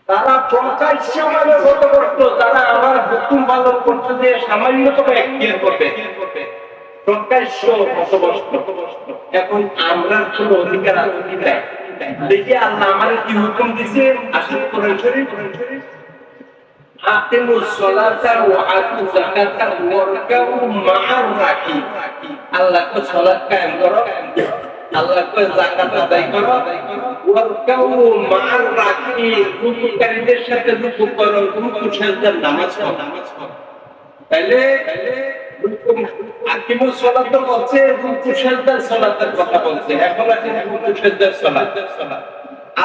তারা প্রকাশ্যে আমাদের গত করতো, তারা আমার হুকুম পালন করতে দিয়ে সামান্যতম এখতিয়ার করবে, প্রকাশ্য হতবস্ত। এখন আমরা কোনো অধিকার আছে কি নাই? দেখি আল্লাহ আমার কি হুকুম দিছে, আসলে কোরআন শরীফ আকিমুস সালাতা ওয়া আতু যাকাতা ওয়ারকাউ মা'আর রাকিব। আল্লাহ কো সালাত কায়েম করো, আল্লাহ কো যাকাত আদায় করো, ওয়ারকাউ মা'আর রাকিব, রুকুকারীদের সাথে রুকু করো, রুকু সাজদার নামাজ পড়ো। তাইলে আকিমুস সালাত বলছে, রুকু সাজদার সালাতের কথা বলছে। এখন আছে রুকু সাজদার সালাত।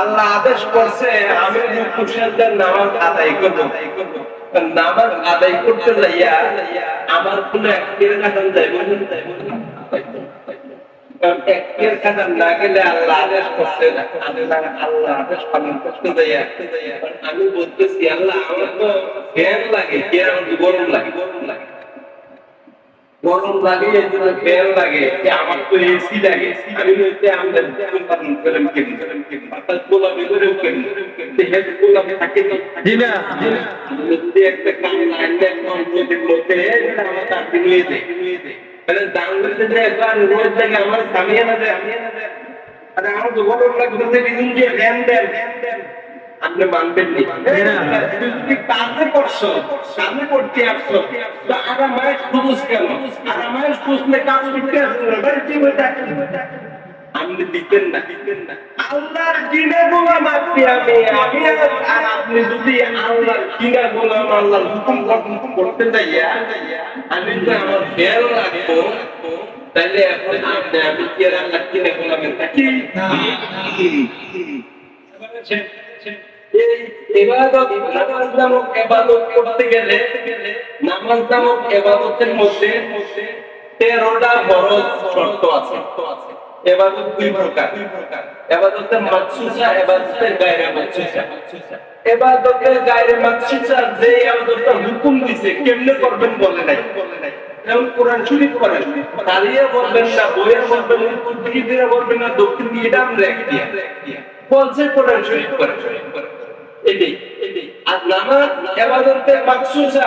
আল্লাহ আদেশ করছে আমি রুকু সাজদার নামাজ আদায় করব। নামাজ আদায় করতে যাইয়া আমার কোনো এখতিয়ার কাটান যাইব না। এখতিয়ার কাটান না গেলে আল্লাহ আদেশ করছে না, আল্লাহ আদেশ পালন করতে যাইয়া আমি বলতেছি আল্লাহ আমার তো ফ্যান লাগে, কি আমার গরম লাগে, গরম লাগে, এই জন্য ফ্যান লাগে, আমার তো এসি লাগে, আমি হইতে আমরা পালন করলাম কেমন অর্থাৎ গোলামি করেও কেমন হেড গোলামি থাকে না। যদি একটা কাম লাইন নদীর মধ্যে আমার তার দিন হয়ে যায়, মানে দাঙ্গলতে যে একবার রোজ থেকে আমার সামিয়ে না দেয়, আরে আমার তো গরম লাগতেছে, বিদিন দিয়ে ফ্যান দেন, আপনি মানবেন না। তুমি কাজে করছো, কাজে করতে আসছো, তো আরামায়েশ খুঁজ কেন? আরামায়েশ খুঁজলে কাজ করতে আসছো না, বাড়ি কি হয়ে থাকে? আপনি দিতেন না। আল্লাহর দিনে গোলাম আপনি, আমি আর আপনি যদি আল্লাহর দিনে গোলাম, আল্লাহর হুকুম করতে যাইয়া আমি তো আমার ফেল লাগবো, তাইলে এখন আপনি আমি কি আর আল্লাহর দিনে গোলামের থাকি? ইবাদত, নামাজ নামক ইবাদত করতে গেলে নামাজ নামক ইবাদতের মধ্যে 13টা ফরজ শর্ত আছে। ইবাদত দুই প্রকার, ইবাদতের মাকসুসা, ইবাদতের গায়রে মাকসুসা। ইবাদতের গায়রে মাকসুসা যে ইবাদতটা হুকুম দিছে কেমনে করবেন বলে নাই। যেমন কোরআন শরীফ পড়েন, তালিয়ে বলবেন না, বইয়ে বলবেন না, তুর্কি দিয়ে বলবেন না, দক্ষিণ দিয়ে এটা আমরা এক দিয়া বলছে কোরআন শরীফ পড়েন। আর নামাজ ইবাদতের মাকসুসা,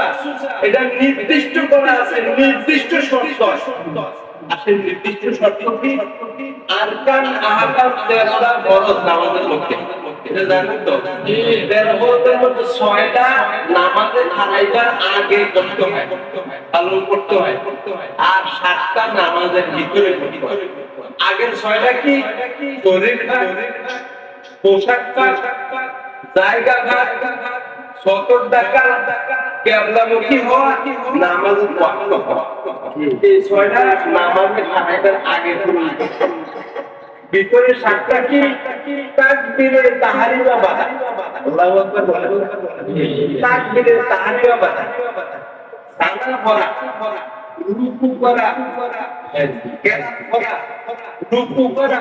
এটা নির্দিষ্ট করা আছে, নির্দিষ্ট শর্ত আছে। নির্দিষ্ট শর্ত কি? আরকান আহকাম 13টা ফরজ নামাজের মধ্যে, এটা জানেন তো? 13 ফরজের মধ্যে 6টা নামাজে খানাইবার আগে করতে হয়, পালন করতে হয়, আর 7টা নামাজের ভিতরে করতে হয়। আগের 6টা কি? শরীর ভাগ, পোশাক ভাগ, জায়গা ভাগ, সতর টাকা, কেবলামুখী হওয়া, নামাজ ওয়াক্ত হওয়া। এই 6টা নামাজে খানাইবার আগে ভিতরে 7টা কি? তাকবীরে তাহরিমা বাধা, আল্লাহু আকবার বলেন, তাকবীরে তাহরিমা বাধা, সানা পড়া, রুকু করা, কেরাত করা, রুকু করা,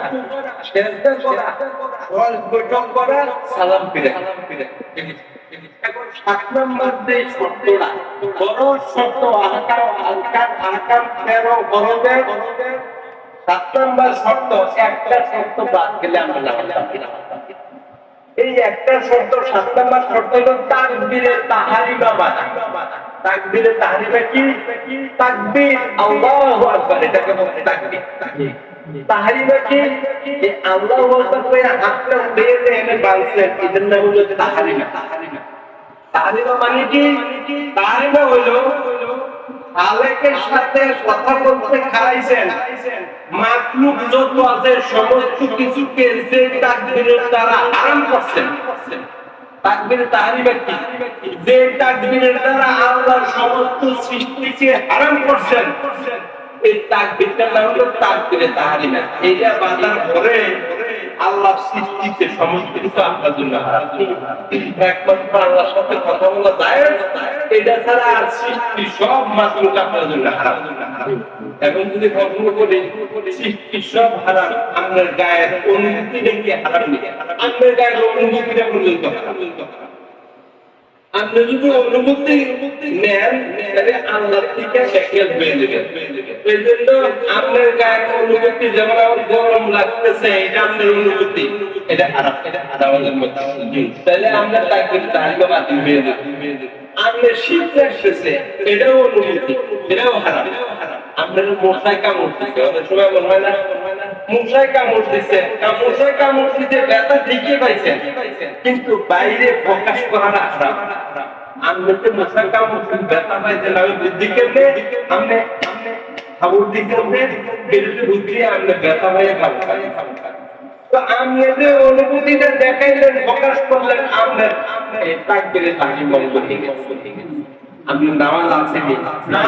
সিজদা করা, বৈঠক করা, সালাম ফিরে। এখন 7 নম্বর যে শর্তটা, বড় শর্ত আহকাম 13 ফরজের 7 নম্বর শর্ত, একটা শর্ত বাদ গেলে আমরা নামাজ পড়ি না। এই একটা শর্ত, 7 নম্বর শর্ত হলো তাকবীরে তাহরিমা বাধা। তাকবীরে তাহরিমা কি? তাকবীর আল্লাহু আকবার, এটাকে বলে তাকবীর। তাহরিমা কি? এই আল্লাহু আকবার কই হাতটা উঠিয়ে এনে বাঁধছেন, এটার নাম হলো তাহরিমা। তাহরিমা মানে কি? তাহরিমা হলো খালেকের সাথে কথা বলতে খারাইছেন, মাখলুক যত আছে সমস্ত কিছুকে যে তাকবীরের দ্বারা হারাম করছেন। তাকবীর তাহরিমা কি? যে তাকবীরের দ্বারা আল্লাহর সমস্ত সৃষ্টিকে হারাম করছেন, এই তাকবীরটার নাম হলো তাকবীরে তাহরিমা। এইটা বাঁধার পরে আল্লাহ সৃষ্টিতে সমস্ত কিছু আপনার জন্য হারাম। একমাত্র আল্লাহর সাথে কথা বলা যায়, এটা ছাড়া আর সৃষ্টি সব মাত্র আপনার জন্য হারাম। এখন যদি কখনো বলি সৃষ্টি সব হারাম, আপনার গায়ের অনুভূতি দেখে হারাম নেই, আপনার গায়ের অনুভূতিটা পর্যন্ত হারাম। আপনি যদি অনুমতি নেন তাহলে আল্লাহ থেকে ব্যাখ্যা পেয়ে যাবেন। এই জন্য আপনার গায়ে অনুমতি, যেমন আমার গরম লাগতেছে, এটা আপনার অনুমতি, এটা খারাপ, এটা আমাদের মধ্যে তাহলে আমরা তাকে তাহলে বাতিল হয়ে যাবে। আপনার শীত লাগতেছে, এটাও অনুমতি, এটাও খারাপ। আপনার মশায় কামড় দিচ্ছে, অনেক সময় মনে হয় না মশায় কামড় দিচ্ছে, মশায় কামড় দিচ্ছে, ব্যথা ঠিকই পাইছেন, কিন্তু বাইরে প্রকাশ করাটা খারাপ। আপনি তো মশায় কামড় ব্যথা পাইছেন, আমি বুদ্ধি কেমনে আপনি খাবার দিতে বেরোতে বুদ্ধি আপনি ব্যথা পাইয়ে খাবো। তো আপনাদের অনুভূতিটা দেখাইলেন, প্রকাশ করলেন, আপনার তাকবীরে তাহরিম বন্ধ হয়ে গেছে। আপনি নামাজ আছে না,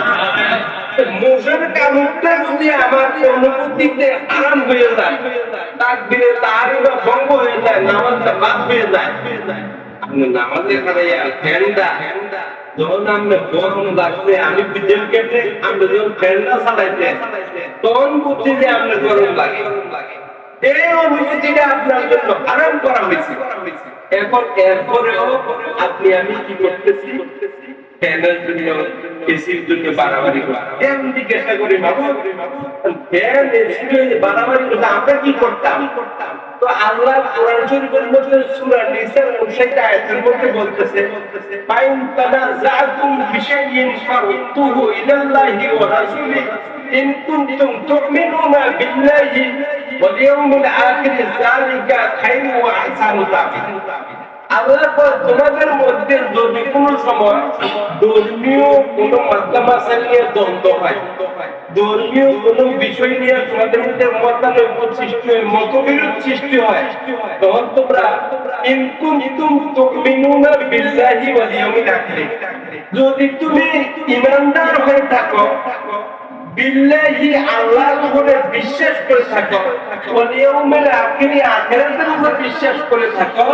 মশার কামড়টা যদি আমার অনুভূতিতে আরাম হয়ে যায়, তাকবীরে তাহরিম ভঙ্গ হয়ে যায়, নামাজটা বাদ হয়ে যায়, আপনি নামাজে খারাইয়া ফ্যানটা যখন আপনার গরম লাগছে, আমি বিদ্যুৎ কেটে আপনি যখন ফ্যানটা চালাইছেন তখন বুঝছি যে আপনার গরম লাগে। এই অনুভূতিটা আপনার জন্য আরাম করা হয়েছে। এখন এরপরেও আপনি আমি কি করতেছি, ফ্যানের জন্য এসির জন্য বাড়াবাড়ি ফ্যান জিজ্ঞাসা করি, বাবু ফ্যান এসি বাড়াবাড়ি করতে আমরা কি করতাম? তো আল্লাহ কোরআন শরীফের মধ্যে সূরা নিসার 59 আয়াতের মধ্যে বলতেছে, ফাইন তানাযাতুম বিশাইইন ফারুদ্দুহু ইলাল্লাহি ওয়া রাসূলিহি ইন কুনতুম তু'মিনুনা বিল্লাহি ওয়াল ইয়াউমিল আখির যালিকা খায়রুন ওয়া আহসানু তা'ওয়ীলা। আল্লাহ তোমাদের মধ্যে যদি কোনো সময় ধর্মীয় কোনো মাসলা নিয়ে দ্বন্দ্ব হয়, ধর্মীয় কোনো বিষয় নিয়ে তোমাদের মধ্যে মতানৈক্য সৃষ্টি হয়, মতবিরোধ সৃষ্টি হয়, তখন তোমরা ইন কুনতুম তুমিনুনা বিল্লাহি ওয়াল ইয়াউমিল আখির, যদি তুমি ঈমানদার হয়ে থাকো, বিল্লাহি আল্লাহর উপরে বিশ্বাস করে থাকো, ওয়াল ইয়াউমিল আখির আখিরাতের উপরে বিশ্বাস করে থাকো,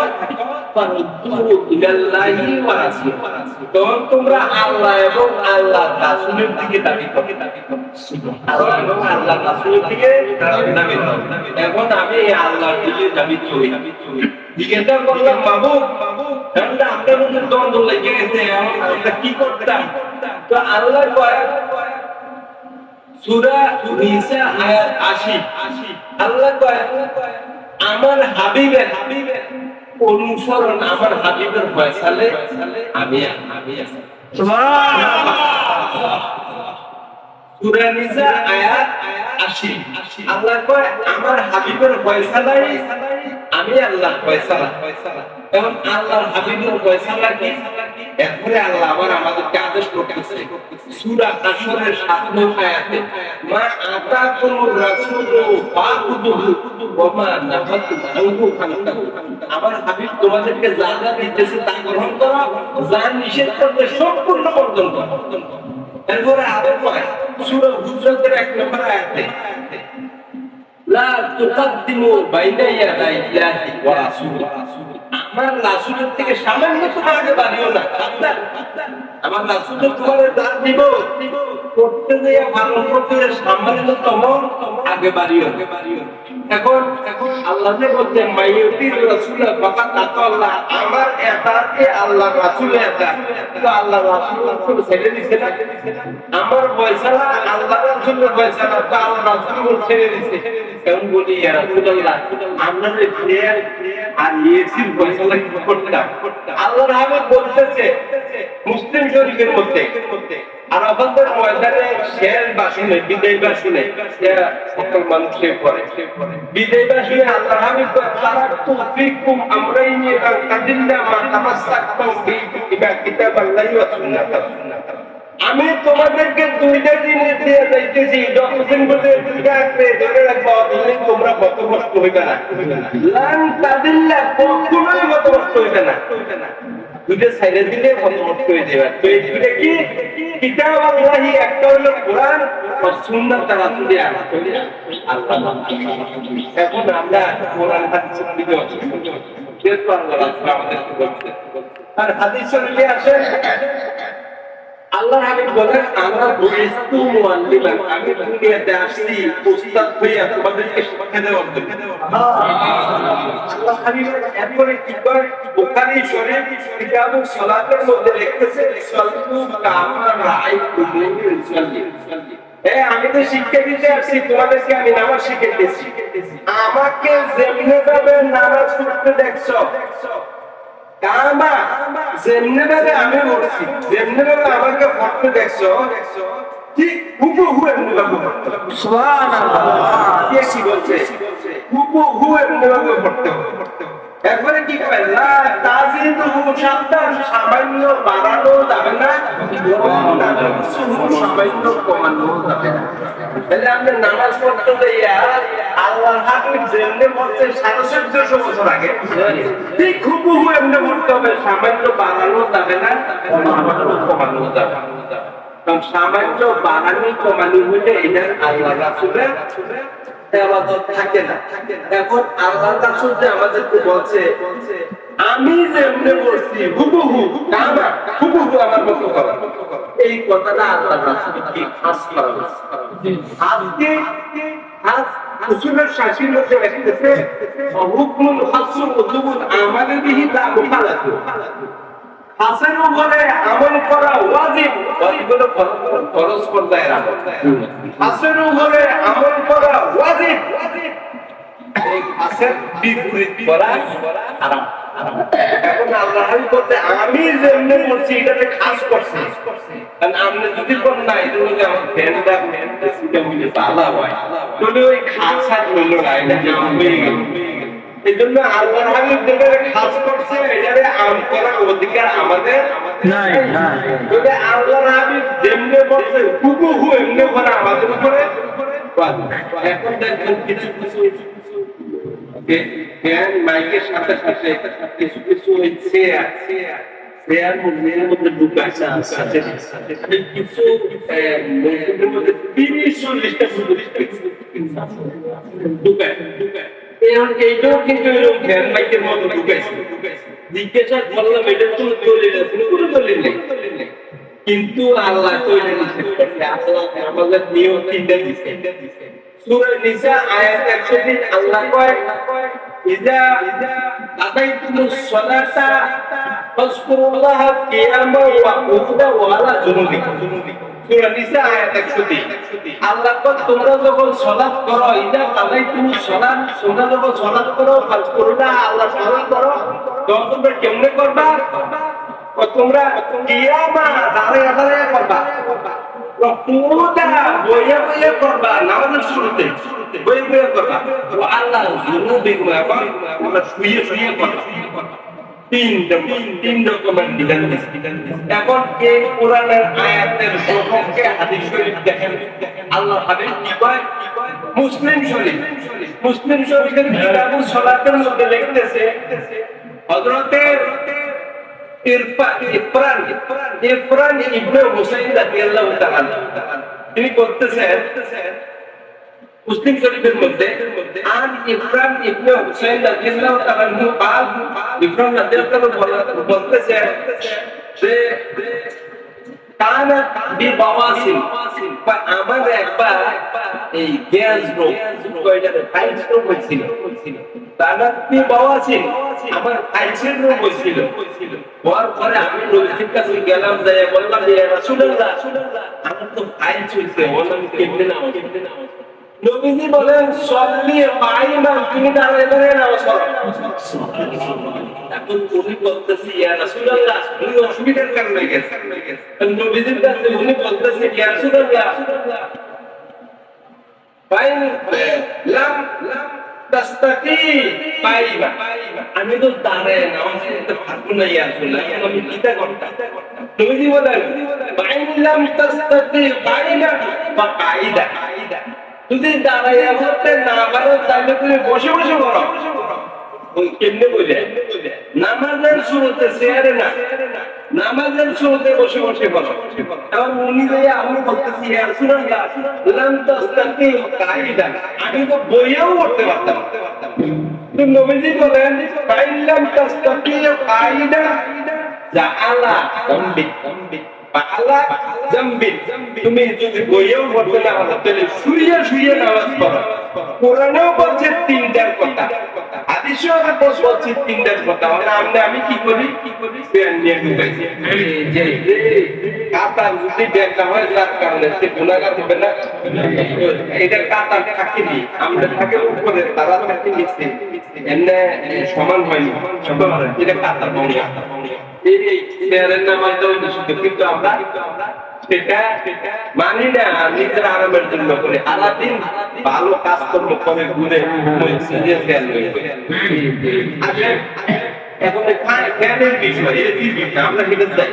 ফারুদ্দুহু ইলাল্লাহি ওয়া রাসূলিহি, তখন তোমরা আল্লাহ এবং আল্লাহর রাসূলের দিকে দাবি করো। আল্লাহ এবং আল্লাহর রাসূলের দিকে দাবি করো। এখন আমি আল্লাহর দিকে দাবি করি, জিজ্ঞাসা করলাম, বাবু আমরা আপনার মধ্যে দ্বন্দ্ব লেগে গেছে, আমরা কি করতাম? তো আল্লাহ কয় সূরা নিসা আয়াত 80, আল্লাহ কয় আমার হাবিবের অনুসরণ, আমার হাবিবের ফয়সালে আমি সুবহানাল্লাহ। সূরা নিসা আয়াত 80, আল্লাহ কয় আমার হাবিবের ফয়সালাই আমি আল্লাহর ফয়সালা। এখন আল্লাহর হাবিবের ফয়সালা কি? এরপরে আল্লাহ আবার আমাদেরকে আদেশ করতেছে সূরা হাশরের 7 নম্বর আয়াতে, মা আতাকুমুর রাসূলু ফাখুযুহু ওয়া মা নাহাকুম আনহু ফান্তাহু। আমার হাবিব তোমাদেরকে যা যা দিতেছে তা গ্রহণ করো, যা নিষেধ করতে সম্পূর্ণ বর্জন করো। এরপরে আবার কয় সূরা হুজরাতের 1 নম্বর আয়াতে, লা তুকাদ্দিমু বাইনা ইয়াদাইল্লাহি ওয়া রাসূলিহি, আমার রাসূলের থেকে সামান্য তোমার আগে বাড়িও না, আমার রাসূলের তোমারে দান দিব করতে দিয়ে পালন করতে সামান্যতম আগে বাড়িও। এখন আল্লাহ যে বলছেন মাইয়ুতির রাসূল ফাকাত আতাল্লাহ, আমার এতাতে আল্লাহ রাসূলের এতাত, তো আল্লাহ রাসূল ছেড়ে দিয়েছে না, আমার ফয়সালা আল্লাহ রাসূলের ফয়সালা, তো আল্লাহ রাসূল ছেড়ে দিয়েছে। কেমন বলি ইয়া রাসূলুল্লাহ, আমরা যে ফের আর ইয়েসির ফয়সালা কি করতাম? আল্লাহর হাবিব বলতেছে মুসলিম শরীফের মধ্যে আরাফাতের ময়দানে শের বাসনে, বিদায় বাসনে সকল মানুষকে পড়ে, বিদায় বাসনে আল্লাহর হাবিব তারাকতু ফিকুম আমরাইনি কাদিল্লা মা তামাসসাকতুম বিহি কিতাবাল্লাহি ওয়া সুন্নাতাহ, আমি তোমাদেরকে দুইটা জিনিস দিয়ে যাইতেছি, যতদিন বলে দুইটা আসবে ধরে রাখবো, তোমরা পথভ্রষ্ট হইবে না, লান তাদিল্লা, কখনোই পথভ্রষ্ট হইবে না। দুইটা সাইডে দিলে পথভ্রষ্ট হয়ে যাবে। তো এই দুইটা কি? কিতাব আল্লাহি, একটা হলো কোরআন আর সুন্নাত রাসূলের আল্লাহ। এখন আমরা কোরআন হাদিসের দিকে যেহেতু আল্লাহ রাসূল আমাদেরকে বলছে, আর হাদিস শরীফে আসে আল্লাহ হাবিব বলেন আমরা বুইস্তু মুআল্লিমান, আমি দুনিয়াতে আসছি উস্তাদ হয়ে তোমাদেরকে শিক্ষা দেওয়ার জন্য। আল্লাহ হাবিব এরপরে কি করে বুখারী শরীফ কিতাবুস সালাতের মধ্যে লিখতেছে সাল্লু কামা রাআইতুমুনি উসাল্লি। আমি তো শিক্ষা দিতে আসছি তোমাদেরকে, আমি নামাজ শিখাইতেছি, আমাকে যেমনি ভাবে নামাজ পড়তে দেখছো কামা যেমনি ভাবে আমি পড়ছি, যেমনি ভাবে আমাকে পড়তে দেখছো ঠিক হুবহু এমনি ভাবে পড়তে হবে। সুবহানাল্লাহ, কি বলছে? হুবহু এমনি ভাবে পড়তে হবে। এরপরে কি করে না তাজিদু সাবধান, সামান্য বাড়ানো যাবে না, সামান্য কমানো যাবে না। তাহলে আপনি নামাজ পড়তে যাইয়া আল্লাহর হাবিব যেমনি পড়ছে 1450 বছর আগে ঠিক হুবহু এমনি পড়তে হবে, সামান্য বাড়ানো যাবে না, কমানো যাবে না। কারণ সামান্য বাড়ানি কমানি হইলে এটার আল্লাহ রাসূলের থাকে না। এখন আল্লাহ রাসূল যে আমাদেরকে বলছে আমি যেমনি বলছি হুবহু কামা হুবহু আমার মতো করো, এই কথাটা আল্লাহ রাসূল কি খাস করা হয়েছে। আজকে উসুলের শাসির মধ্যে লিখতেছে হুকমুল হাসুল উজুবুল আমালে বিহি তা মুখালাতু, হাসের উপরে আমল করা ওয়াজিব, ওয়াজিবগুলো ফরজ পর্যায়ে আমল, হাসের উপরে আমল করা ওয়াজিব, এই হাসের বিপরীত করা হারাম। এখন আল্লাহ হাবিব বলতে আমি যেমনি বলছি এটাতে খাস করছি, কারণ আপনি যদি কোন না এটা যদি আমার ফ্যানটা সিস্টেম হইলে আল্লাহ হয় তাহলে ওই খাস আর হইল না, এটা জাম হয়ে গেল। এই জন্য আল্লাহ হাবিব যেটাকে খাস করছে এটারে আম করার অধিকার আমাদের নাই। তবে আল্লাহ হাবিব যেমনি বলছে হুবহু এমনি করা আমাদের উপরে। এখন দেখবেন কিছু কিছু জ্ঞান মাইকের সাথে সাথে কিছু কিছু চেয়ার মধ্যে ঢুকাইছে, কিছু মসজিদের মধ্যে 30-40টা ঢুকায়। এখন এইটাও কিন্তু এরকম জ্ঞান মাইকের মতো ঢুকাইছে। জিজ্ঞাসা করলাম এটা তো দলিল আছে, কোনো দলিল নেই, কিন্তু আল্লাহ তো আল্লাহ আমাদের নিয়ম তিনটা দিছে। সূরা নিসা আয়াত 103 আল্লাহ কয় ইজা আতাইতুমুস সালাতা ফাজকুরুল্লাহা কিয়ামান ওয়া কুউদান ওয়া আলা জুনুবিকুম। সূরা নিসা আয়াত 103 আল্লাহ কয় তোমরা যখন সালাত করো, ইজা আতাইতুমুস সালাত, তোমরা যখন সালাত করো ফাজকুরুল্লাহা আল্লাহ স্মরণ করো, তখন তোমরা কেমনে করবা? তোমরা কিয়ামা দাঁড়িয়ে দাঁড়িয়ে করবা, কুউদা বইয়া বইয়া করবা, নামাজের শুরুতে বইয়া বইয়া করবা, ওয়া আলা জুনুবিকুম তোমরা শুয়ে শুয়ে করবা। তিন রকমের বিধান দিয়েছে। এখন এই কোরআনের আয়াতের সপক্ষে হাদিস শরীফ দেখেন আল্লাহ হাবিব কি কয়। মুসলিম শরীফের কিতাবুস সালাতের মধ্যে লিখতেছে হযরতে ইরফান ইবনে হুসাইন রাদিয়াল্লাহু তাআলা তিনি বলতেছেন মুসলিম শরীফের মধ্যে আন ইরফান ইবনে হুসাইন রাদিয়াল্লাহু তাআলা قال ইরফান রাদিয়াল্লাহু তাআলা বলতেছেন যে কানা বিবাওয়াসিল, আমার একবার এই গ্যাস রোগ কয়টারে ফাইলস রোগ হয়েছিল, কানা বিবাওয়াসিল আমার ফাইলসের রোগ হয়েছিল। হওয়ার পরে আমি নবীর কাছে গেলাম, যাই বললাম ইয়া রাসূলুল্লাহ আমার তো ফাইলস হয়েছে, আমি কেমনে নাও। নবীজি বলেন সল্লি কাইমান, তুমি দাঁড়িয়ে দাঁড়িয়ে নামাজ পড়ো। এখন উনি বলতেছে ইয়া রাসূলুল্লাহ উনি অসুবিধার কারণে গেছেন, নবীজির কাছে উনি বলতেছে ইয়া রাসূলুল্লাহ ফাইন লাম তাস্তাতি কাইমা, আমি তো দাঁড়িয়ে নামাজ পড়তে পারবো না ইয়া রাসূলুল্লাহ, আমি কিটা করতাম? নবীজি বলেন ফাইন লাম তাস্তাতি কাইমা বা কাইদা, যদি দাঁড়াইয়া করতে না পারো তাহলে তুমি বসে বসে করো। ওই কেমনে বলে নামাজের শুরুতে চেয়ারে না, নামাজের শুরুতে বসে বসে করো। এখন উনি যে আমি বলতেছি ইয়া রাসূলুল্লাহ লাম তাস্তাতি কাইদা, আমি তো বইয়াও করতে পারতাম। তো নবীজি বলেন ফাইন লাম তাস্তাতি কাইদা জাআলা তামবি, আলা জামবিন তুমি যদি বইয়েও পড়তে না পারো তাহলে শুয়ে শুয়ে নামাজ পড়ো। কোরআনেও বলছে তিনটার কথা, হাদিসেও বলছে তিনটার কথা। মানে আমি কি করি প্যান নিয়ে ঢুকাইছি যে কাতার যদি ব্যাগ না হয় যার কারণে সে গুনাহগার হবে না। এটা কাতার থাকি দি আমরা থাকে উপরে তারা থাকি নিচে এমনি সমান হয়নি, এটা কাতার বঙ্গ। এই চেয়ারের নামাজটা নিষিদ্ধ, কিন্তু আমরা সেটা মানি না, নিজের আরামের জন্য করে সারাদিন ভালো কাজকর্ম করে ঘুরে এখন ফ্যানের বিষয় আমরা সেটা চাই।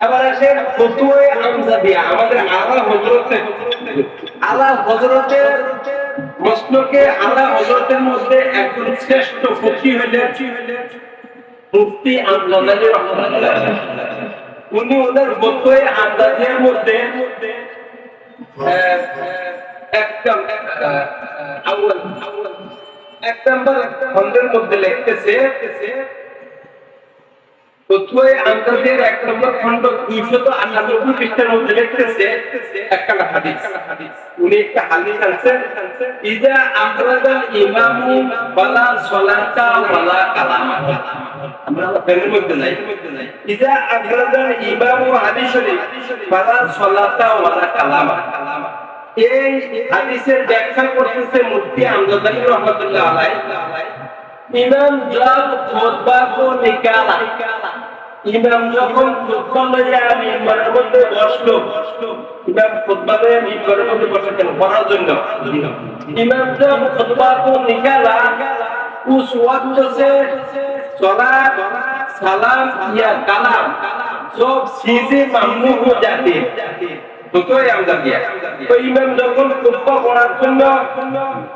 এবার আসে ফতুয়ায়ে আমজাদিয়া, আমাদের আলা হযরতের মসলকে আলা হযরতের মধ্যে একজন শ্রেষ্ঠ ফকি হলেন মুফতি আমজাদি রাহমাতুল্লাহ। উনি ওনার ফতুয়ায়ে আমজাদিয়ার মধ্যে এক নম্বর খণ্ডের মধ্যে লিখতেছে ফতুয়ায়ে আমজাদিয়ার ১ নম্বর খণ্ড ২৯৮ পৃষ্ঠার মধ্যে লিখতেছে একটা হাদিস। উনি একটা হাদিস আনছেন, ইজা আমরাদাল ইমামু ওয়ালা সালাতা ওয়ালা কালামা। আমরা এর মধ্যে নাই, ইজা আমরাদাল ইমামু হাদিস শরীফ ওয়ালা সালাতা ওয়ালা কালামা। এই হাদিসের ব্যাখ্যা করতেছে মুফতি আমজাদি রাহমাতুল্লাহ আলাইহি। ইমাম জব খুতবা কো নিকালা, ইমাম যখন খুতবা লইয়া মিম্বরের মধ্যে বসলো, ইমাম খুতবা লইয়া মিম্বরের মধ্যে বসে কেন? পড়ার জন্য। ইমাম জব খুতবা কো নিকালা উস ওয়াক্ত সে সলাত সালাম या কালাম সব चीजें मामनू हो जाती है। ফতুয়ায়ে আমজাদিয়া তো ইমাম যখন খুতবা পড়ার জন্য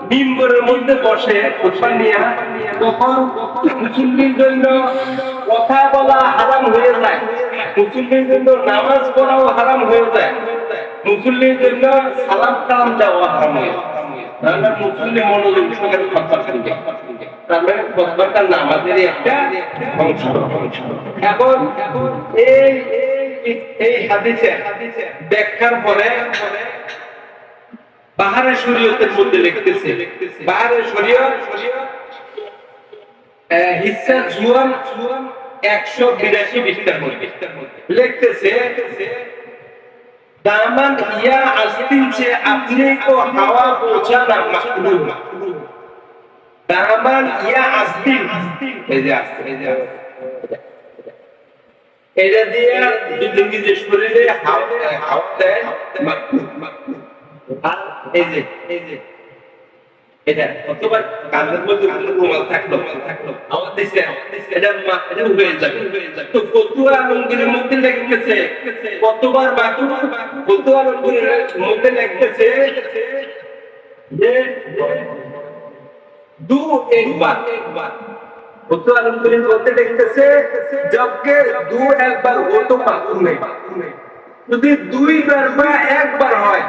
মিম্বরের মধ্যে বসে খুতবা নিয়ে, তখন মুসল্লির জন্য কথা বলা হারাম হয়ে যায়, মুসল্লির জন্য নামাজ পড়াও হারাম হয়ে যায়, মুসল্লির জন্য সালাম কালাম দেওয়া হারাম হয়ে যায়। তাহলে মুসল্লি মনোযোগ সহকারে খুতবা শুনবে, তাহলে খুতবাটা নামাজেরই একটা অংশ। এখন এই হাদিসে ব্যাখ্যার পরে বাহারে শরীয়তের মধ্যে লিখতেছে, বাহারে শরীয়ত হিস্সা জুয়ান ১৮২ পৃষ্ঠার মধ্যে লিখতেছে, दामन या आस्तीन से अपने को हवा पहुंचाना मकरूह। दामन या आस्तीन এটা দিয়ে যদি নিজে শরীরে হাওয়া দেয় মাকরুহ। আর এই যে এটা অথবা কাঁধের মধ্যে রুমাল থাকলো হাওয়া দিছে, এটা মাকরুহ হয়ে যাবে। তো ফতুয়া আলমগীরের মধ্যে লিখতেছে কতবার মাকরুহ, ফতুয়া আলমগীরের মধ্যে লিখতেছে যে দু একবার फतवा आलमगीर बोलते लिखতেছে जबकि दो एक बार हो तो माकरूह नहीं, যদি দুইবার বা একবার হয়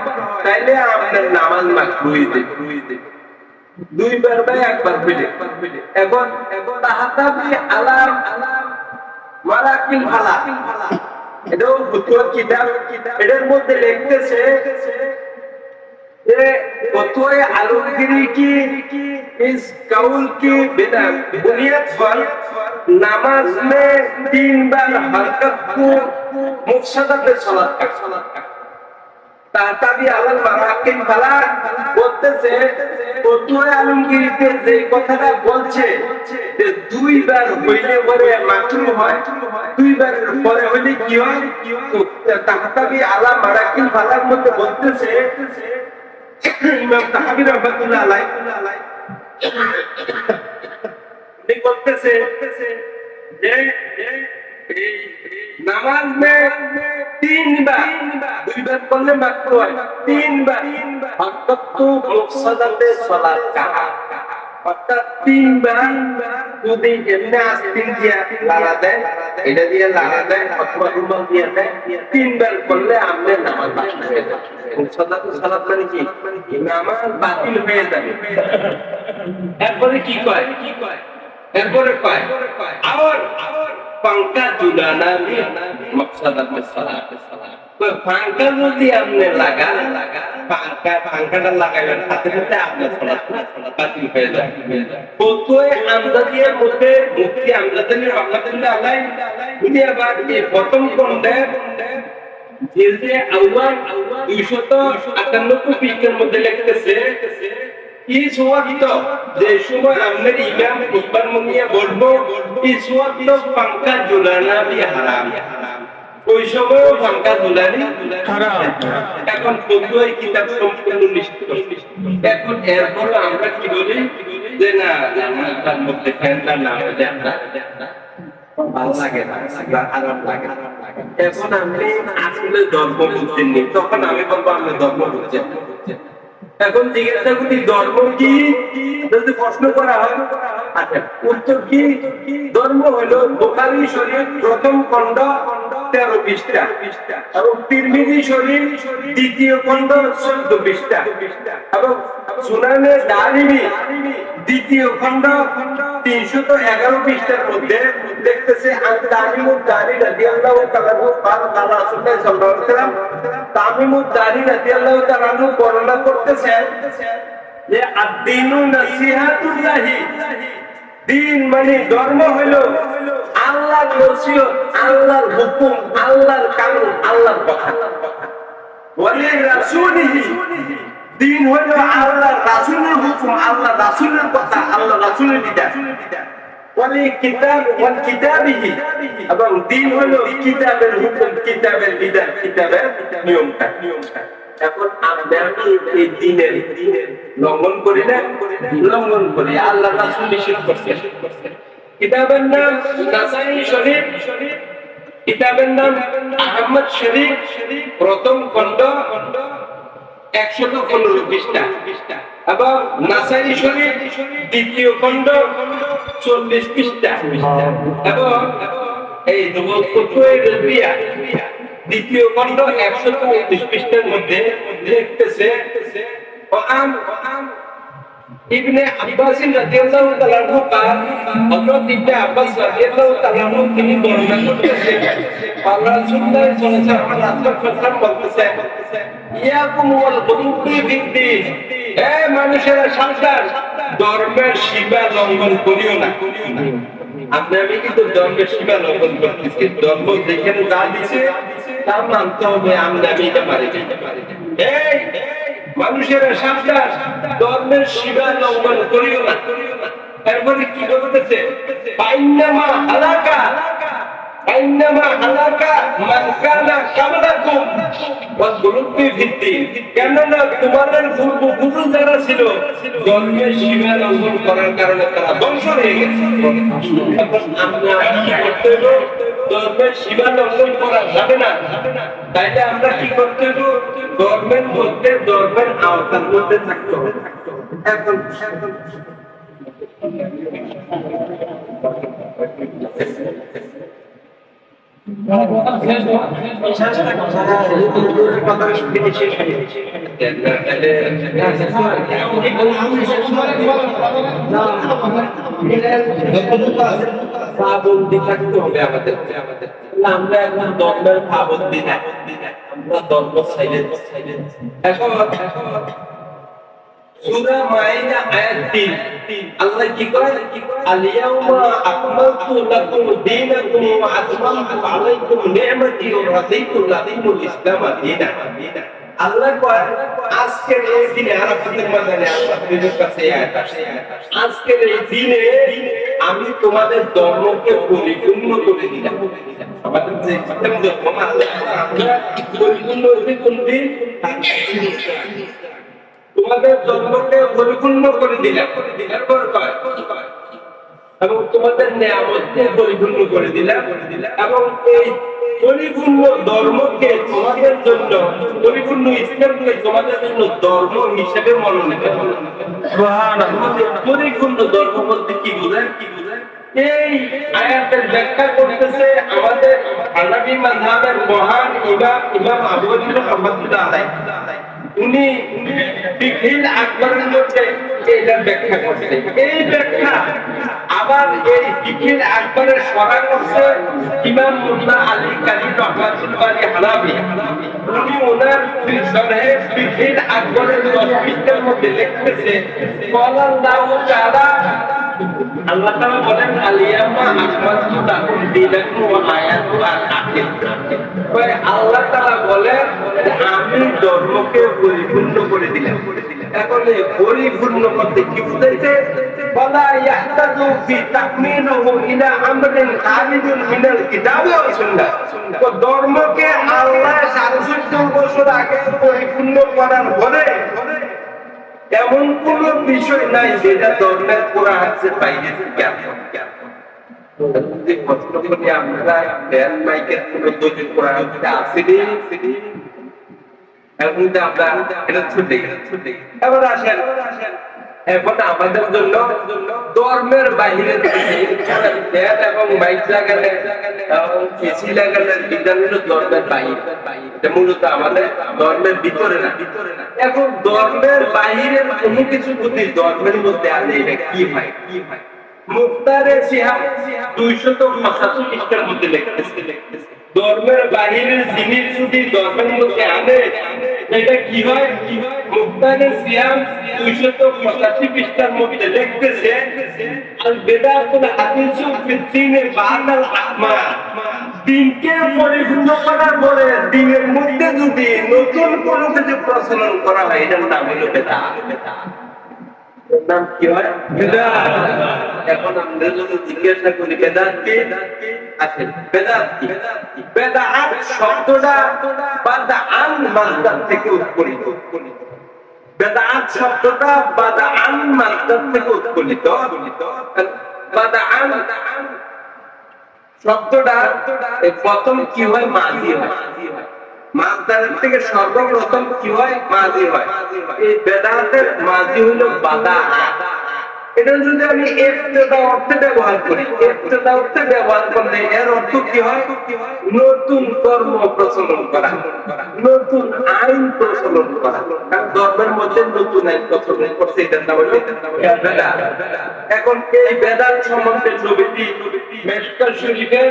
তাহলে আপনার নামাজ মাকরুহ দেবে, দুইবার বা একবার হইলে। এখন তাহাতাবি আলাম ওয়ালাকিল ফালা, এটাও ফতোয়া কিতাব, এটার মধ্যে লিখতেছে যে फतवाए आलमगीरी की इस कौल की बुनियाद पर नमाज में 3 बार हरकत को मुफसदत सलात का ताताबी आलम माराकिन ফালা বলতেছে ফতোয়া আলমগীরিতে যে কথাটা বলছে যে দুইবার হইলে পরে মাকরুহ হয়, দুইবারের পরে হইলে কি হয়? তো তাতাবি আলম মারাকিন ফালার মধ্যে বলতেছে ইমাম তাহাবী রাহমাতুল্লাহ আলাইহি তিনি বলতেছে যে এই নামাজ মে 3 বার, দুইবার করলে মাকরুহ হয়, 3 বার ফাকাতু মুফসাদাতে সালাত কাহা, অর্থাৎ 3 বার যদি এমনি আস্তিন দিয়া লাড়া দেয়, এটা দিয়ে লাড়া দেয় অথবা রুমাল দিয়ে দেয়, 3 বার করলে আপনি নামাজ বাতিল হয়ে যাবে। মুফসাদাতে সালাত মানে কি? নামাজ বাতিল হয়ে যাবে। এরপরে কি কয়? এরপরে কয় আবার পাঙ্কা ঝুলানা মাকসাদাত সালাত পাঙ্খা যদি আপনি লাগান পাঙ্খাটা লাগাবেন সাথে সাথে আপনার সালাত বাতিল হয়ে যায় ফতোয়া আমদাদিয়ার মধ্যে মুফতি আমদাদি রহমাতুল্লাহ আলাইহি উনি আবার এই প্রথম খণ্ডের জিলদে আউয়াল 298 পৃষ্ঠার মধ্যে লিখতেছে इस वक्त যে সময় আমাদের ইমাম ইকবাল মুনিয়া বলবো इस वक्त पंखा झुलाना भी हराम ওই সময় पंखा झुलाনি হারাম এখন ফতোয়ার কিতাব সম্পূর্ণ নিষিদ্ধ এখন এরপর আমরা কি বলি যে না তার মধ্যে ফ্যানটা না হলে আমরা ভালো লাগে না আরাম লাগে এখন আপনি আসলে ধর্ম বুঝছেন নি তখন আমি বলবো আপনি ধর্ম বুঝছেন এখন জিজ্ঞাসা করি ধর্ম কি যদি প্রশ্ন করা হয় আচ্ছা উত্তর কি ধর্ম হলো বুখারী শরীফ প্রথম খণ্ড 13 পৃষ্ঠা এবং তিরমিজি শরীফ দ্বিতীয় খণ্ড 14 পৃষ্ঠা এবং সুনানে দারিমি দ্বিতীয় খণ্ড 311 পৃষ্ঠার মধ্যে দেখতেছে তামিমুদ দারি রাদিয়াল্লাহু তাআলা قال রাসূলুল্লাহ সাল্লাল্লাহু আলাইহি ওয়াসাল্লাম তামিমুদ দারি রাদিয়াল্লাহু তাআলা বর্ণনা করতেছেন যে আদ-দীনু নাসিহাতুল্লাহি দিন মানে ধর্ম হলো আল্লাহর নসিহত আল্লাহর হুকুম আল্লাহর কানুন আল্লাহর কথা ওয়ালি রাসূলিহি দিন হলো আল্লাহর রাসূলের হুকুম আল্লাহর রাসূলের কথা আল্লাহর রাসূলের বিধান ওয়ালি কিতাব ওয়াল কিতাবিহি এবং দিন হলো কিতাবের হুকুম কিতাবের বিধান কিতাবের নিয়মটা এখন আমি এই দিনের লঙ্ঘন করি না লঙ্ঘন করি আল্লাহ রাসূল নিষেধ করছেন কিতাবের নাম নাসাই শরীফ কিতাবের নাম আহমদ শরীফ প্রথম খণ্ড 115 পৃষ্ঠা এবং নাসাই শরীফ দ্বিতীয় খণ্ড 40 পৃষ্ঠা এবং এই ফতোয়া রবিয়া দ্বিতীয় খণ্ড 134 পৃষ্ঠার মধ্যে লিখতেছে ওয়ান ইবনে আব্বাস রাদিয়াল্লাহু তাআলা আনহু হযরত ইবনে আব্বাস রাদিয়াল্লাহু তাআলা আনহু তিনি বর্ণনা করতেছেন রাসূলুল্লাহ সাল্লাল্লাহু আলাইহি ওয়াসাল্লাম বলতেছেন ইয়াকুম ওয়াল গুলুবি ফিদ্দিন হে মানুষেরা সাবধান ধর্মের সীমা লঙ্ঘন করিও না আমি কিন্তু ধর্মের সীমা লঙ্ঘন করতেছি ধর্ম যেখানে যা দিছে তা মানতে হবে আমি এটা পারি এই মানুষেরা সাবধান ধর্মের সীমা লঙ্ঘন করিও না এরপরে কি বলতেছে বাইনামা হালাকা মান কানা কাবলাকুম ওয়া গুলুবি ফিদ্দিন কেননা তোমাদের পূর্বপুরুষ যারা ছিল ধর্মের সীমা লঙ্ঘন করার কারণে তারা ধ্বংস হয়ে গেছে এখন আমরা কি করতে হবে ধর্মের সীমা লঙ্ঘন করা যাবে না তাইলে আমরা কি করতে হবে ধর্মের মধ্যে ধর্মের আওতার মধ্যে থাকতে হবে এখন পাবন্দি থাকতে হবে আমাদের আমরা এখন ধর্মের পাবন্দি না আমরা ধর্ম সাইলেন্স এখন সূরা মাইদা আয়াত 3 আল্লাহ কি কয় আল-ইয়াউমা আকমালতু লাকুম দীনাকুম ওয়া আতমামতু আলাইকুম নি'মাতি ওয়া রাদিতু লাকুমুল ইসলাম দীনান আল্লাহ কয় আজকের এই দিনে আরাফাতের ময়দানে আপনাদের কাছে আয়াত আসে আজকের এই দিনে আমি তোমাদের ধর্মকে পরিপূর্ণ করে দিলাম আমাদের যে ইসলাম ধর্ম আল্লাহ পরিপূর্ণ হয়েছে কোন দিন তোমাদের ধর্মকে পরিপূর্ণ করে দিলাম এবং তোমাদের নিয়ামতকে পরিপূর্ণ করে দিলাম এবং এই পরিপূর্ণ ধর্মকে তোমাদের জন্য পরিপূর্ণ ইসলামকে তোমাদের জন্য ধর্ম হিসেবে মনোনীত করলাম পরিপূর্ণ ধর্ম বলতে কি বোঝায় এই আয়াতের ব্যাখ্যা করতেছে আমাদের হানাফি মাযহাবের মহান ইমাম আবু হানিফা রাহমাতুল্লাহ আলাইহি উনি ফিকহিল আকবরের মধ্যে এটা ব্যাখ্যা করছে। এই ব্যাখ্যা আবার এই ফিকহিল আকবরের শরহ করছে ইমাম মুল্লা আলী কারি রহমাতুল্লাহ হানাফি। উনি ওনার শরহে ফিকহিল আকবরের 10 পৃষ্ঠার মধ্যে লিখতেছে ক্বালাল্লাহু তাআলা, আল্লাহ তাআলা বলেন আলিয়ামা আকমালতু লাকুম দীনাকুম ওয়া আয়াতু আল-আকিল। আল্লাহ তাআলা বলেন আমি ধর্মকে পরিপূর্ণ করে দিলাম। এখন এই পরিপূর্ণ করতে কি বুঝাইছে? ওয়ালা ইয়াহতাজু ফি তাকমিলহু ইলা আমরিন খারিজুন মিনাল কিতাবি ওয়া সুন্নাহ। তো ধর্মকে আল্লাহ 67 বছর আগে পরিপূর্ণ করার পরে এমন কোন বিষয় নাই যেটা ধর্মের কোরআন হাদিসের বাইরে থেকে যদি প্রশ্ন করি আমরা ব্যান মাইকের কোন দলিল কোরআন হাদিসে আছে কি? এখন আমরা এটা ছুটে এবার আসেন, এখন আমাদের জন্য ধর্মের বাইরে ব্যান এবং মাইক লাগালে এবং এসি লাগালে বিধান হলো ধর্মের বাইরে, এটা মূলত আমাদের ধর্মের ভিতরে না। এখন ধর্মের বাইরের কোনো কিছু যদি ধর্মের মধ্যে আনে এটা কি হয়? মুক্তারে সিহাব 285 পৃষ্ঠার মধ্যে লিখতেছে ধর্মের বাইরের জিনিস যদি ধর্মের মধ্যে আনে এটা কি হয়? মুক্তারে সিহাব 285 পৃষ্ঠার মধ্যে লিখতেছে আল বিদাতুল হাদিসু ফিদ্দীনে বাদাল আহমা। দিনকে পরিপূর্ণ করার পরে দিনের মধ্যে যদি নতুন কোনো কিছু প্রচলন করা হয় এটার নাম হলো বেদাত। নাম কি হয়? বেদাত। এখন আমরা যদি জিজ্ঞাসা করি বেদাত কি? আসেন বেদাত কি? বেদাত শব্দটা বাদআন মাসদার থেকে উৎপন্ন। বেদাত শব্দটা বাদআন মাসদার থেকে উৎপন্ন। বাদআন শব্দটা প্রথম কি হয়? মাজি হয়। মাসদারের থেকে সর্বপ্রথম কি হয়? মাজি হয়। এই বেদাতের মাজি হলো বাদাআ। এটা যদি আমি ইবতিদা অর্থে ব্যবহার করি, ইবতিদা অর্থে ব্যবহার করলে এর অর্থ কি হয়? নতুন কর্ম প্রচলন করা, নতুন আইন প্রচলন করা। কারণ ধর্মের মধ্যে নতুন আইন প্রচলন করছে, এটার নাম হলো বেদাত। এখন এই বেদাত সম্বন্ধে নবীজি মিশকাত শরীফে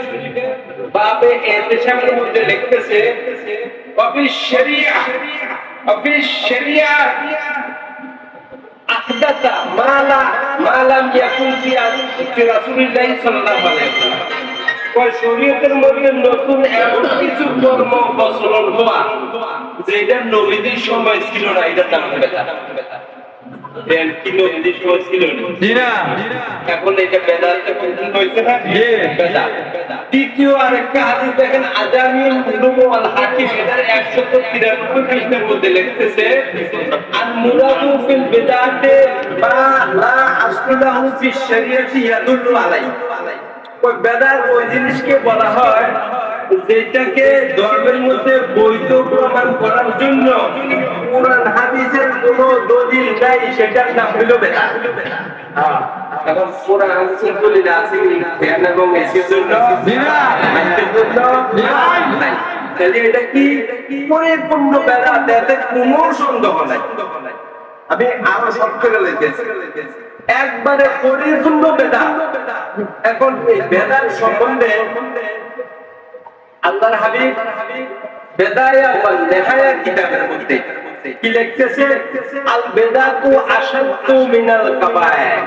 বাবে ইতিসামের মধ্যে লিখতেছে অফিস শরিয়া আহদাতা মালাম ইয়াকুন ফি রাসূলিল্লাহ সাল্লাল্লাহু আলাইহি ওয়াসাল্লাম। কোন শরীয়তের মধ্যে নতুন এমন কিছু কর্ম প্রচলন হওয়া যেটা নবীদের সময় ছিল না, এটার নাম বেদাত। দেন কি নবীদের সময় ছিল না? জি না। এখন এটা বেদাতে পরিণত হইছে না? জি বেদাত। দ্বিতীয় আরেকটা হাদিস দেখেন আজামিউল উলুম ওয়াল হাকিম এর 193 পৃষ্ঠার মধ্যে লিখতেছে আল মুরাদু ফিল বিদাতে মা লা আসলাহু ফি শরিয়াতি ইয়াদুল্লু আলাইহি। ওই বেদাত ওই জিনিসকে বলা হয় যেটাকে ধর্মের মধ্যে বৈধ প্রমাণ করার জন্য কোরআন হাদিসের কোনো দলিল নাই, সেটার নাম হলো বেদাত। এখন কোরআন হাদিসের দলিল আছে ধ্যান এবং এসির জন্য মাইকের জন্য নাই। তাহলে এটা কি পরিপূর্ণ বেদাত, এতে কোনো সন্দেহ নাই। আমি আরো সব করে লিখেছি একবারে পরিপূর্ণ বেদাত। এখন এই বেদাত সম্বন্ধে আল্লাহর হাবিব বেদায়া ওয়াল নিহায়া কিতাবের মধ্যে কি লিখতেছে? আল বিদাতু আশাদ্দু মিনাল কাবায়ের।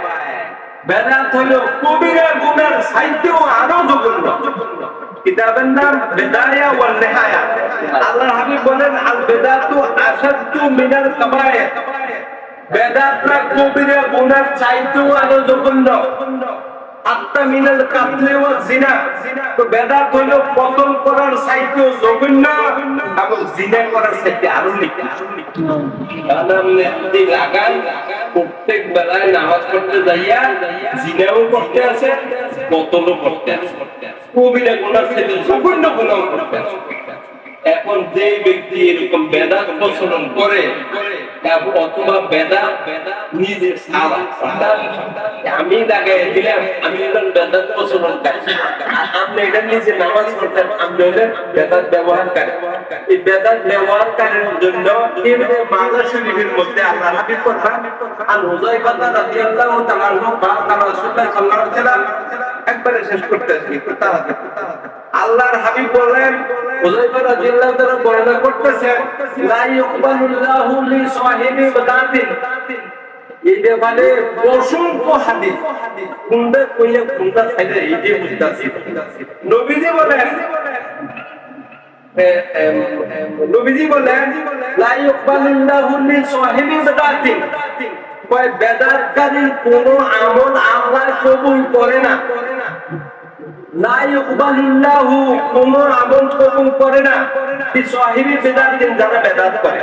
বেদাত হলো কবিরা গুনার চাইতেও আরো জঘন্য। কিতাবের নাম বেদায়া ওয়াল নিহায়া। আল্লাহর হাবিব বলেন আল বিদাতু আশাদ্দু মিনাল কাবায়ের। বেদাতরা কবিরা গুনার চাইতেও আরো জঘন্য। আত্মা মিনাল কাতলে ওয়াল জিনা। তো বেদাত হলো পতন করার চাইতেও জঘন্য এবং জিনা করার চাইতে আরো নিকৃষ্ট। আপনি যদি লাগান প্রত্যেক বেলায় নামাজ পড়তে যাইয়া জিনাও করতে আছে, পতনও করতে আছে, কবিরা গুনার চাইতে জঘন্য গুনাহ করতে আছে। এখন যে ব্যক্তি এরকম বেদাত প্রচলন করে অথবা বেদা নিজের সালা আমি লাগাই দিলাম, আমি হলাম বেদাত প্রচলনকারী, আপনি এটা নিজে নামাজ পড়তেন, আপনি হলেন বেদাত ব্যবহারকারী। এই বেদাত ব্যবহারকারীর জন্য মাজার শরীফের মধ্যে আল্লাহ হাবিব কথা আর হুযায়ফা রাদিয়াল্লাহু তাআলা আনহু রাসূলুল্লাহ সাল্লাল্লাহু আলাইহি ওয়াসাল্লাম একবারে শেষ করতেছি। আল্লাহর হাবিব বলেন, হুযায়ফা রাদিয়াল্লাহু তাআলা বর্ণনা করতেছেন, লা ইউকবালুল্লাহু লি সাহিবি বিদাতিন। এই ব্যাপারে অসংখ্য হাদিস, কোনটা কইয়া কোনটা সাইডে এই যে বুঝতাছি। নবীজি বলেন, লা ইউকবালুল্লাহু লি সাহিবি বিদাতিন, কয় বেদাতকারীর কোন আমল আল্লাহ কবুল করে না। লা ইউকবালুল্লাহু, কোন আমল কবুল করে না বিসাহিবি বিদাতিন, যারা বেদাত করে,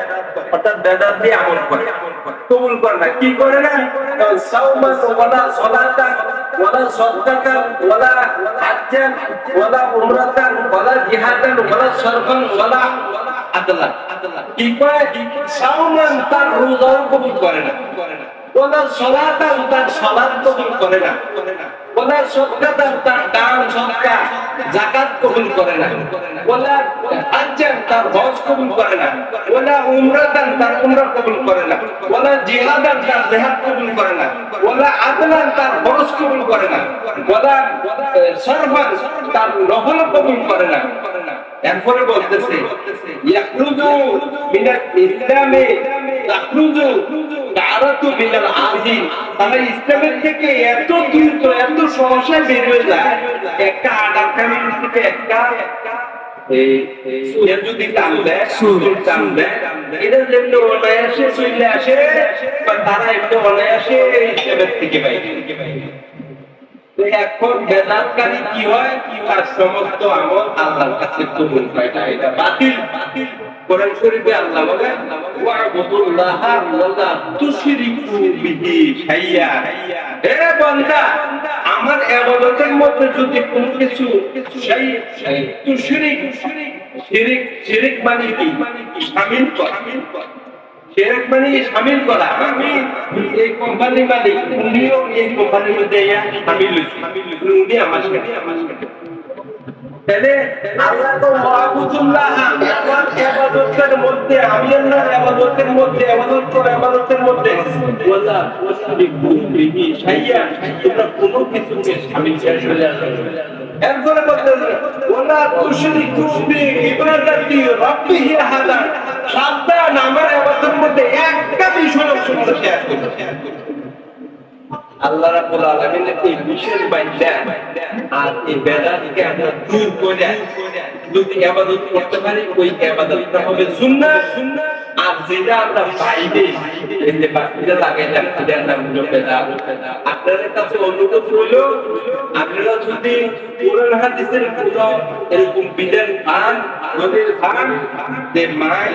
অর্থাৎ বেদাত দিয়ে আমল করে, কবুল করে না। কি করে না? সাওমান ওয়ালা সালাতান ওয়ালা সাদকাতান ওয়ালা হাজ্জান ওয়ালা উমরাতান ওয়ালা জিহাদান ওয়ালা সারফান ওয়ালা আদলা। কি করে? সাওমান, তার রোজা কবুল করে না, ওয়ালা সালাতান, তার সালাত কবুল করে না, ওয়ালা সাদকাতান, তার দান সদকা যাকাত কবুল করে না, ওয়ালা হাজ্জান, তার হজ কবুল করে না, ওয়ালা উমরাতান, তার উমরা কবুল করে না, ওয়ালা জিহাদান, তার জিহাদ কবুল করে না, ওয়ালা আদলান, তার ফরজ কবুল করে না, ওয়ালা সারফান, তার নফল কবুল করে না। এরপরে বলতেছে, ইয়াখরুজু মিনাল ইসলামে তাখরুজু তারাতু মিনাল আজিম, তারা ইসলামের থেকে এত দ্রুত এত সহসায় বের হয়ে যায়, একটা আডাকামির থেকে একটা যদি টান দেয়, সুর টান দেয়, এটা যেমনি অনায়াসে চলে আসে, তারা এমনি অনায়াসে ইসলামের থেকে বাইরে। এখন বেদাতকারী কি হয়? তার সমস্ত আমল আল্লাহর কাছে কবুল হয় না, এটা বাতিল। কোরআন শরীফে আল্লাহ বলেন, ওয়া'বুদুল্লাহা ওয়ালা তুশরিকু বিহি শাইয়্যা। হে বান্দা, আমার ইবাদতের মধ্যে যদি কোনো কিছু শিরক মানে কি? শামিল কর। শিরক মানে শামিল করা। আমি এই কোম্পানি মালিক, উনিও এই কোম্পানির মধ্যে শামিল হইছে, উনি আমার সাথে। তাহলে আল্লাহ তো মাহবুবুল্লাহ, আমার ইবাদতের মধ্যে, আমি আল্লাহর ইবাদতের মধ্যে, ইবাদতের মধ্যে ওয়ালা তুশরিকু বিহি শাইয়্যা, তোমরা কোনো কিছুকে শামিল করে আসো। এরপরে বলতেছে, ওয়ালা তুশরিকু বিইবাদাতি রাব্বিহি আহাদা, সাবধান, আমার ইবাদতের মধ্যে একটা বিষয় তোমরা শেয়ার করো। আল্লাহ রাব্বুল আলামিনের এই বিশেষ বান্দা আর এই বেদাতকে আমরা দূর করে যদি ইবাদত করতে পারি, ওই ইবাদতটা হবে সুন্নাহ। আর যেটা আমরা বাইরে এতে বাকিটা লাগাইলাম, এটার নাম হলো বেদাত। আপনাদের কাছে অনুরোধ হলো, আপনারা যদি কোরআন হাদিসের কোনো এরকম বিধান পান, নদীর পান, যে মাই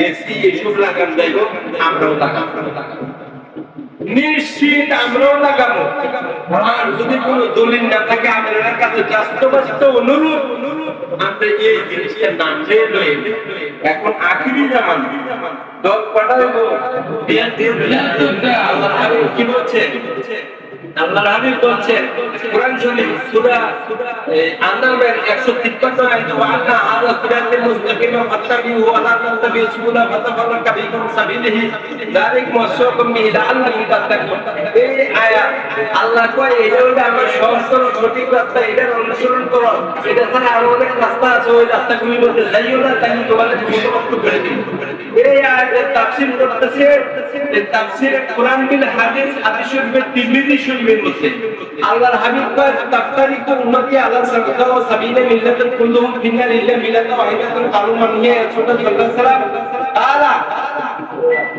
এসি এসব লাগান যাইব, আমরাও লাগাবো, নিশ্চিত আমরাও লাগাবো। আর যদি কোনো দলিল না থাকে, আপনার কাছে বাস্তব অনুরোধ, আপনি এই জিনিসটার নাম দিয়ে লইন। এখন আখিরি জামান দল পাঠাবো, আল্লাহ কি বলছে? আল্লাহর হাবিব বলছেন, কোরআন শরীফ সূরা আন-নামের 153 আয়াতে, ওয়া আন্না হাযা সিরাতুল মুস্তাকিম ফাত্তাবিহু ওয়া লা তাত্তাবিউ সুবুলা ফাতাফাররাকা বিকুম সাবিলিহি যালিকুম ওয়াসাকুম বিহি লাআল্লাকুম তাত্তাকুন। এই আয়াত আল্লাহ কয়, এটা হলো আমার সহজ সঠিক রাস্তা, এটার অনুসরণ করো। এটা ছাড়া আরো অনেক রাস্তা আছে, ওই রাস্তাগুলির মধ্যে যাইও না, তাই তোমাদের মুখস্থ করে দিই। এই আয়াতের তাফসীর করতেছে, এই তাফসীরে কোরআন বিল হাদিস, হাদিস শরীফের তিরমিজি শরীফের মধ্যে আল্লাহর হাবিব কয়, তাফতারিকু উম্মতি আলা সাবিলা ওয়া সাবিলা মিল্লাতুল কুল্লুহুম ফিন্নার ইল্লা মিল্লাতুন ওয়াহিদাতুন কালুমা নিয়ে রাসূলুল্লাহ সাল্লাল্লাহু আলাইহি ওয়াসাল্লাম তাআলা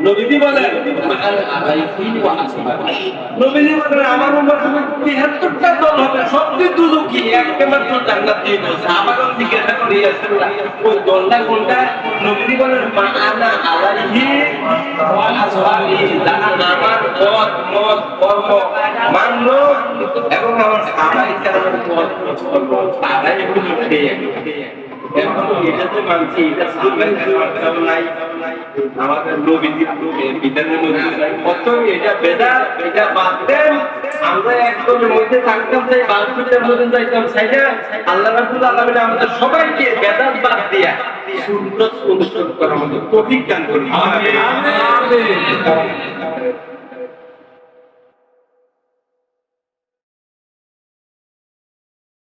নবীজি বলেন, নবীজি বলেন, আমার উম্মত 73টা দল হবে, সবটি দুজকি, একমাত্র জান্নাতি বলছে। আমারও জিজ্ঞাসা করি, রাসূলুল্লাহ ওই দলটা কোনটা? নবীজি বলেন, মা আনা আলাইহি ওয়া আসহাবি, যারা আমার পথ কর্ম মানলো এবং আমার সাহাবায়ে কেরামের পথ কর্ম, তারাই হলো সেই। এখন এটা তো মানছি এটা সাবেক নাই আমাদের নবীদের বিধানের মধ্যে নাই কত এটা বেদাত এটা বাদ দেন আমরা একদমের মধ্যে থাকতাম চাই বালকুটের মধ্যে যাইতাম চাই না আল্লাহ রাব্বুল আলামিন আমাদের সবাইকে বেদাত বাদ দিয়া সুন্নাত অনুসরণ করার মতো তৌফিক দান করুন আমিন আমিন